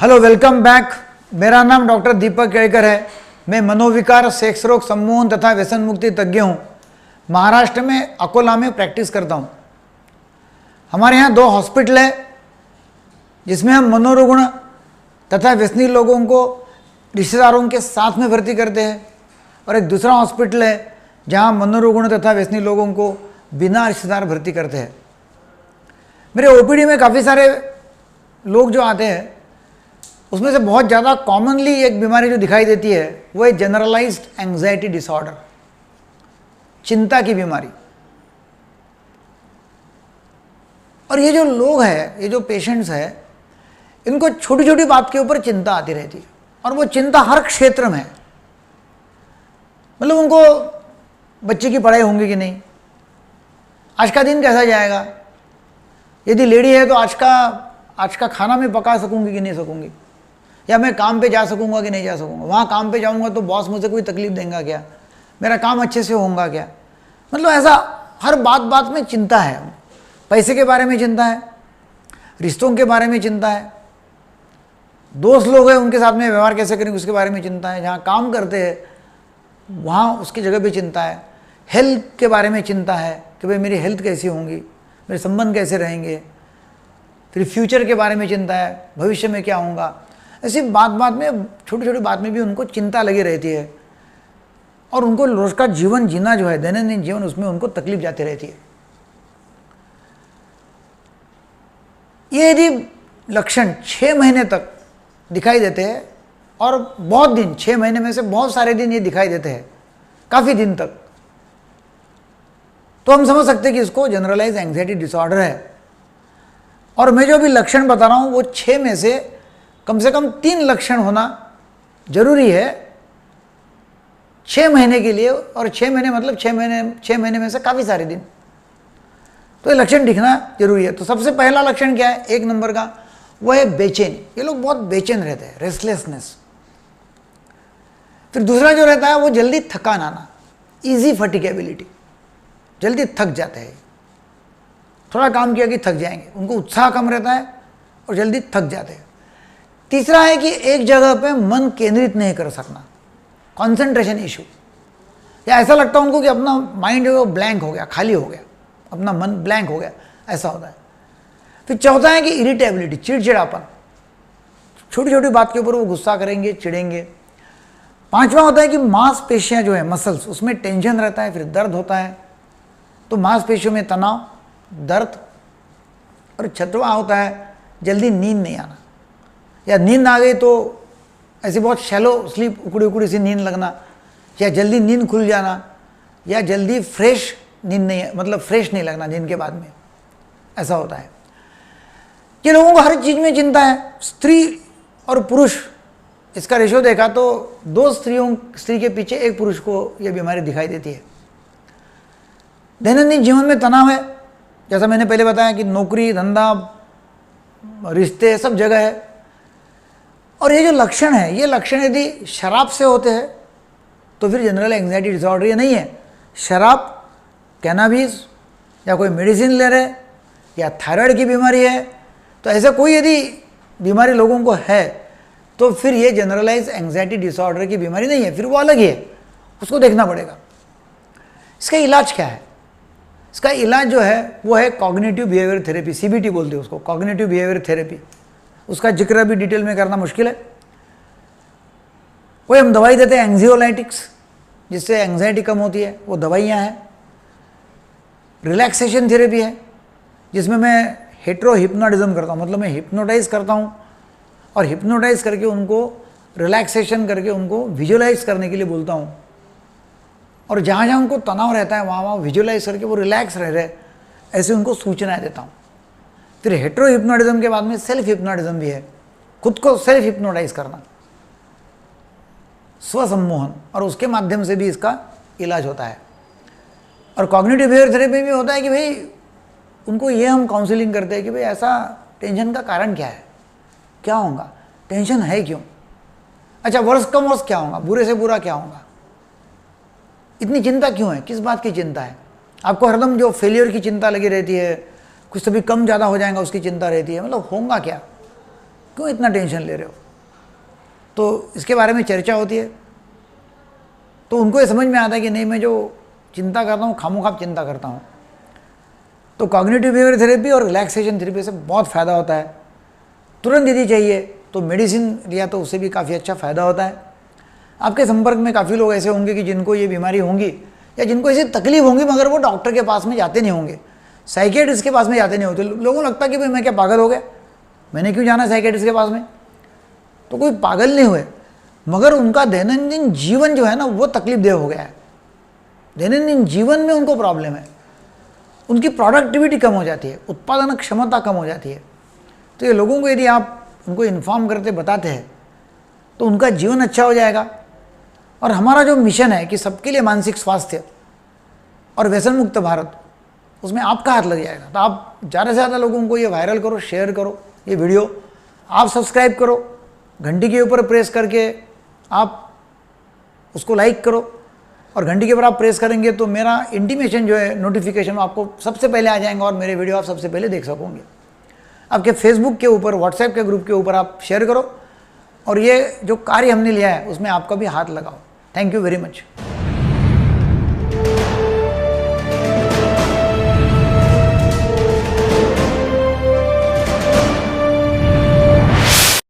Hello, welcome back. मेरा नाम doctor दीपक केड़कर है। मैं मनोविकार, सेक्स रोग, सम्मोहन तथा व्यसन मुक्ति तज्ञ हूँ। महाराष्ट्र में अकोला में प्रैक्टिस करता हूँ। हमारे यहाँ 2 हॉस्पिटल है जिसमें हम मनोरुग्ण तथा व्यसनी लोगों को रिश्तेदारों के साथ में भर्ती करते हैं, और एक दूसरा हॉस्पिटल है जहाँ मनोरुग्ण तथा व्यसनी लोगों को बिना रिश्तेदार भर्ती करते हैं। मेरे ओपीडी में काफ़ी सारे लोग जो आते हैं उसमें से बहुत ज़्यादा कॉमनली एक बीमारी जो दिखाई देती है वो है जनरलाइज्ड एंग्जाइटी डिसऑर्डर, चिंता की बीमारी। और ये जो लोग हैं, ये जो पेशेंट्स हैं, इनको छोटी छोटी बात के ऊपर चिंता आती रहती है, और वो चिंता हर क्षेत्र में है। मतलब उनको बच्चे की पढ़ाई होंगी कि नहीं, आज का दिन कैसा जाएगा, यदि लेडी है तो आज का खाना मैं पका सकूंगी कि नहीं सकूंगी, या मैं काम पे जा सकूंगा कि नहीं जा सकूंगा, वहाँ काम पे जाऊंगा तो बॉस मुझे कोई तकलीफ देगा क्या, मेरा काम अच्छे से होगा क्या। मतलब ऐसा हर बात बात में चिंता है। पैसे के बारे में चिंता है, रिश्तों के बारे में चिंता है, दोस्त लोग हैं उनके साथ में व्यवहार कैसे करेंगे उसके बारे में चिंता है, जहाँ काम करते हैं वहाँ उसकी जगह भी चिंता है, हेल्थ के बारे में चिंता है कि भाई मेरी हेल्थ कैसी होंगी, मेरे संबंध कैसे रहेंगे, फिर फ्यूचर के बारे में चिंता है, भविष्य में क्या होगा। ऐसी बात बात में, छोटी छोटी बात में भी उनको चिंता लगी रहती है, और उनको रोज का जीवन जीना जो है, दैनंदिन जीवन, उसमें उनको तकलीफ जाती रहती है। ये यदि लक्षण 6 महीने तक दिखाई देते हैं, और बहुत दिन, 6 महीने में से बहुत सारे दिन ये दिखाई देते हैं, काफ़ी दिन तक, तो हम समझ सकते हैं कि इसको जनरलाइज एंग्जाइटी डिसऑर्डर है। और मैं जो भी लक्षण बता रहा हूँ वो 6 में से कम 3 लक्षण होना जरूरी है 6 महीने के लिए, और 6 महीने मतलब 6 महीने में से काफ़ी सारे दिन, तो ये लक्षण दिखना जरूरी है। तो सबसे पहला लक्षण क्या है, 1 नंबर का, वो है बेचैन। ये लोग बहुत बेचैन रहते हैं, रेस्टलेसनेस। फिर दूसरा जो रहता है वो जल्दी थकान आना, ईजी फटिगेबिलिटी, जल्दी थक जाते हैं, थोड़ा काम किया कि थक जाएंगे, उनको उत्साह कम रहता है और जल्दी थक जाते हैं। तीसरा है कि एक जगह पे मन केंद्रित नहीं कर सकना, कंसंट्रेशन इशू, या ऐसा लगता है उनको कि अपना माइंड है वो ब्लैंक हो गया, खाली हो गया, अपना मन ब्लैंक हो गया, ऐसा होता है। फिर चौथा है कि इरिटेबिलिटी, चिड़चिड़ापन, छोटी छोटी बात के ऊपर वो गुस्सा करेंगे, चिड़ेंगे। 5वां होता है कि मांसपेशियां जो है, मसल्स, उसमें टेंशन रहता है, फिर दर्द होता है, तो मांसपेशियों में तनाव, दर्द। और 6वां होता है जल्दी नींद नहीं आना, या नींद आ गई तो ऐसी बहुत शैलो स्लीप, उकड़ी उकड़ी सी नींद लगना, या जल्दी नींद खुल जाना, या जल्दी फ्रेश नींद नहीं, मतलब फ्रेश नहीं लगना नींद के बाद में, ऐसा होता है। ये लोगों को हर चीज़ में चिंता है। स्त्री और पुरुष, इसका रेशो देखा तो 2 स्त्री के पीछे 1 पुरुष को यह बीमारी दिखाई देती है। दैनंदिन जीवन में तनाव है, जैसा मैंने पहले बताया कि नौकरी, धंधा, रिश्ते, सब जगह है। और ये जो लक्षण है, ये लक्षण यदि शराब से होते हैं तो फिर जनरल एंग्जाइटी डिसऑर्डर ये नहीं है। शराब, कैनाबिस, या कोई मेडिसिन ले रहे, या थायराइड की बीमारी है, तो ऐसा कोई यदि बीमारी लोगों को है तो फिर ये जनरलाइज एंग्जाइटी डिसऑर्डर की बीमारी नहीं है, फिर वो अलग ही है, उसको देखना पड़ेगा। इसका इलाज क्या है? इसका इलाज जो है वो है कॉग्निटिव बिहेवियर थेरेपी, CBT बोलते हैं उसको, कॉग्निटिव बिहेवियर थेरेपी। उसका जिक्र अभी डिटेल में करना मुश्किल है। कोई हम दवाई देते हैं एंग्जियोलाइटिक्स, जिससे एंग्जाइटी कम होती है, वो दवाइयाँ हैं। रिलैक्सेशन थेरेपी है, जिसमें मैं हेट्रो हिप्नोटिज्म करता हूँ, मतलब मैं हिप्नोटाइज करता हूँ, और हिप्नोटाइज करके उनको रिलैक्सेशन करके उनको विजुअलाइज करने के लिए बोलता हूँ, और जहाँ जहाँ उनको तनाव रहता है वहाँ विजुअलाइज करके वो रिलैक्स रह रहे, ऐसे उनको सूचनाएं देता हूँ। फिर हेट्रो हिप्नोटिज्म के बाद में सेल्फ हिप्नोटिज्म भी है, खुद को सेल्फ हिप्नोटाइज करना, स्वसम्मोहन, और उसके माध्यम से भी इसका इलाज होता है। और कॉग्निटिव बिहेवियर थेरेपी में होता है कि भाई उनको ये हम काउंसलिंग करते हैं कि भाई ऐसा टेंशन का कारण क्या है, क्या होगा, टेंशन है क्यों, अच्छा वर्ष कम वर्ष क्या होगा, बुरे से बुरा क्या होगा, इतनी चिंता क्यों है, किस बात की चिंता है, आपको हरदम जो फेलियर की चिंता लगी रहती है, कुछ तभी कम ज़्यादा हो जाएगा उसकी चिंता रहती है, मतलब होगा क्या, क्यों इतना टेंशन ले रहे हो? तो इसके बारे में चर्चा होती है, तो उनको ये समझ में आता है कि नहीं, मैं जो चिंता करता हूँ खामोखाब चिंता करता हूँ। तो कॉग्निटिव बिहेवियर थेरेपी और रिलैक्सेशन थेरेपी से बहुत फ़ायदा होता है। तुरंत यदि चाहिए तो मेडिसिन लिया तो उससे भी काफ़ी अच्छा फ़ायदा होता है। आपके संपर्क में काफ़ी लोग ऐसे होंगे कि जिनको ये बीमारी होंगी या जिनको ऐसी तकलीफ होंगी, मगर वो डॉक्टर के पास में जाते नहीं होंगे, साइकियाट्रिस्ट के पास में जाते नहीं होते। लोगों को लगता है कि भाई मैं क्या पागल हो गया, मैंने क्यों जाना साइकियाट्रिस्ट के पास में? तो कोई पागल नहीं हुए, मगर उनका दैनंदिन जीवन जो है ना वो तकलीफ देह हो गया है। दैनंदिन जीवन में उनको प्रॉब्लम है, उनकी प्रोडक्टिविटी कम हो जाती है, उत्पादन क्षमता कम हो जाती है। तो ये लोगों को यदि आप उनको इन्फॉर्म करते बताते हैं तो उनका जीवन अच्छा हो जाएगा। और हमारा जो मिशन है कि सबके लिए मानसिक स्वास्थ्य और व्यसन मुक्त भारत, उसमें आपका हाथ लग जाएगा। तो आप ज़्यादा से ज़्यादा लोगों को ये वायरल करो, शेयर करो ये वीडियो, आप सब्सक्राइब करो, घंटी के ऊपर प्रेस करके आप उसको लाइक करो, और घंटी के ऊपर आप प्रेस करेंगे तो मेरा इंटीमेशन जो है, नोटिफिकेशन आपको सबसे पहले आ जाएंगे और मेरे वीडियो आप सबसे पहले देख सकोगे। आपके फेसबुक के ऊपर, व्हाट्सएप के ग्रुप के ऊपर आप शेयर करो, और ये जो कार्य हमने लिया है उसमें आपका भी हाथ लगाओ। Thank you very much.